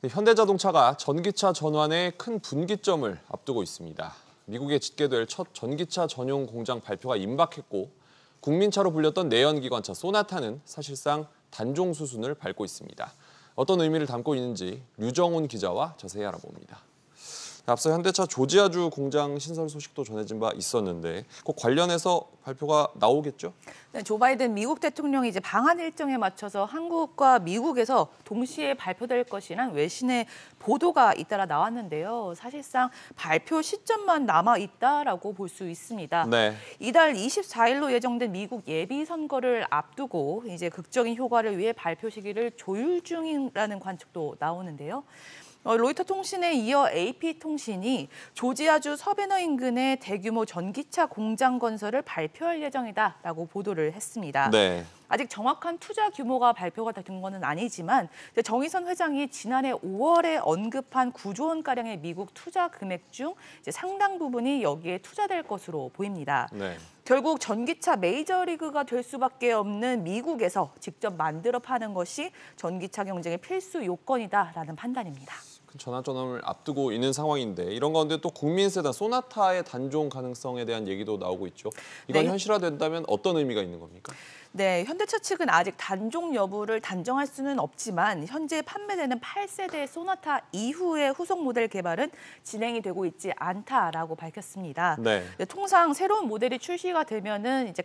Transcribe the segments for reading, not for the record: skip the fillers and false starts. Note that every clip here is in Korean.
현대자동차가 전기차 전환에 큰 분기점을 앞두고 있습니다. 미국에 짓게 될 첫 전기차 전용 공장 발표가 임박했고 국민차로 불렸던 내연기관차 소나타는 사실상 단종 수순을 밟고 있습니다. 어떤 의미를 담고 있는지 류정훈 기자와 자세히 알아봅니다. 앞서 현대차 조지아주 공장 신설 소식도 전해진 바 있었는데 꼭 관련해서 발표가 나오겠죠? 네, 조 바이든 미국 대통령이 이제 방한 일정에 맞춰서 한국과 미국에서 동시에 발표될 것이란 외신의 보도가 잇따라 나왔는데요. 사실상 발표 시점만 남아 있다라고 볼 수 있습니다. 네. 이달 24일로 예정된 미국 예비 선거를 앞두고 이제 극적인 효과를 위해 발표 시기를 조율 중이라는 관측도 나오는데요. 로이터 통신에 이어 AP통신이 조지아주 서베너 인근의 대규모 전기차 공장 건설을 발표할 예정이다라고 보도를 했습니다. 네. 아직 정확한 투자 규모가 발표가 된 것은 아니지만 정의선 회장이 지난해 5월에 언급한 9조 원가량의 미국 투자 금액 중 상당 부분이 여기에 투자될 것으로 보입니다. 네. 결국 전기차 메이저리그가 될 수밖에 없는 미국에서 직접 만들어 파는 것이 전기차 경쟁의 필수 요건이다라는 판단입니다. 큰 전환점을 앞두고 있는 상황인데 이런 가운데 또 국민 세단 소나타의 단종 가능성에 대한 얘기도 나오고 있죠. 이건 네. 현실화된다면 어떤 의미가 있는 겁니까? 네, 현대차 측은 아직 단종 여부를 단정할 수는 없지만 현재 판매되는 8세대 소나타 이후의 후속 모델 개발은 진행이 되고 있지 않다라고 밝혔습니다. 네. 통상 새로운 모델이 출시가 되면은 이제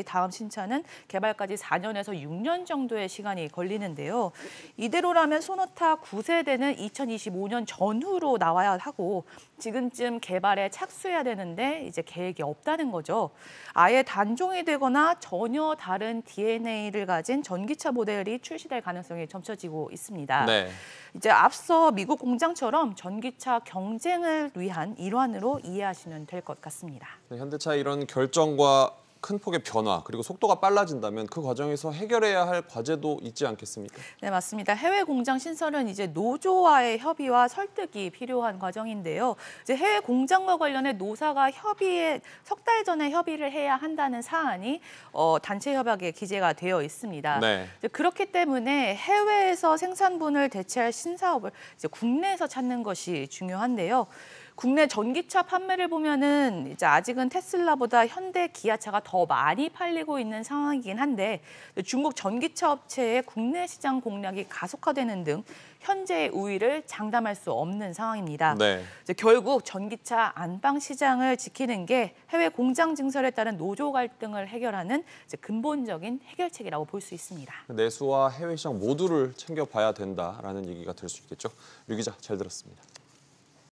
다음 신차는 개발까지 4년에서 6년 정도의 시간이 걸리는데요. 이대로라면 소나타 9세대는 2025년 전후로 나와야 하고 지금쯤 개발에 착수해야 되는데 이제 계획이 없다는 거죠. 아예 단종이 되거나 전혀 다른 DNA를 가진 전기차 모델이 출시될 가능성이 점쳐지고 있습니다. 네. 이제 앞서 미국 공장처럼 전기차 경쟁을 위한 일환으로 이해하시면 될 것 같습니다. 현대차의 이런 결정과 큰 폭의 변화 그리고 속도가 빨라진다면 그 과정에서 해결해야 할 과제도 있지 않겠습니까? 네, 맞습니다. 해외 공장 신설은 이제 노조와의 협의와 설득이 필요한 과정인데요. 이제 해외 공장과 관련해 노사가 석 달 전에 협의를 해야 한다는 사안이 단체 협약에 기재가 되어 있습니다. 네. 이제 그렇기 때문에 해외에서 생산분을 대체할 신사업을 이제 국내에서 찾는 것이 중요한데요. 국내 전기차 판매를 보면은 이제 아직은 테슬라보다 현대, 기아차가 더 많이 팔리고 있는 상황이긴 한데 중국 전기차 업체의 국내 시장 공략이 가속화되는 등 현재의 우위를 장담할 수 없는 상황입니다. 네. 이제 결국 전기차 안방 시장을 지키는 게 해외 공장 증설에 따른 노조 갈등을 해결하는 이제 근본적인 해결책이라고 볼 수 있습니다. 내수와 해외 시장 모두를 챙겨봐야 된다라는 얘기가 될 수 있겠죠. 류 기자, 잘 들었습니다.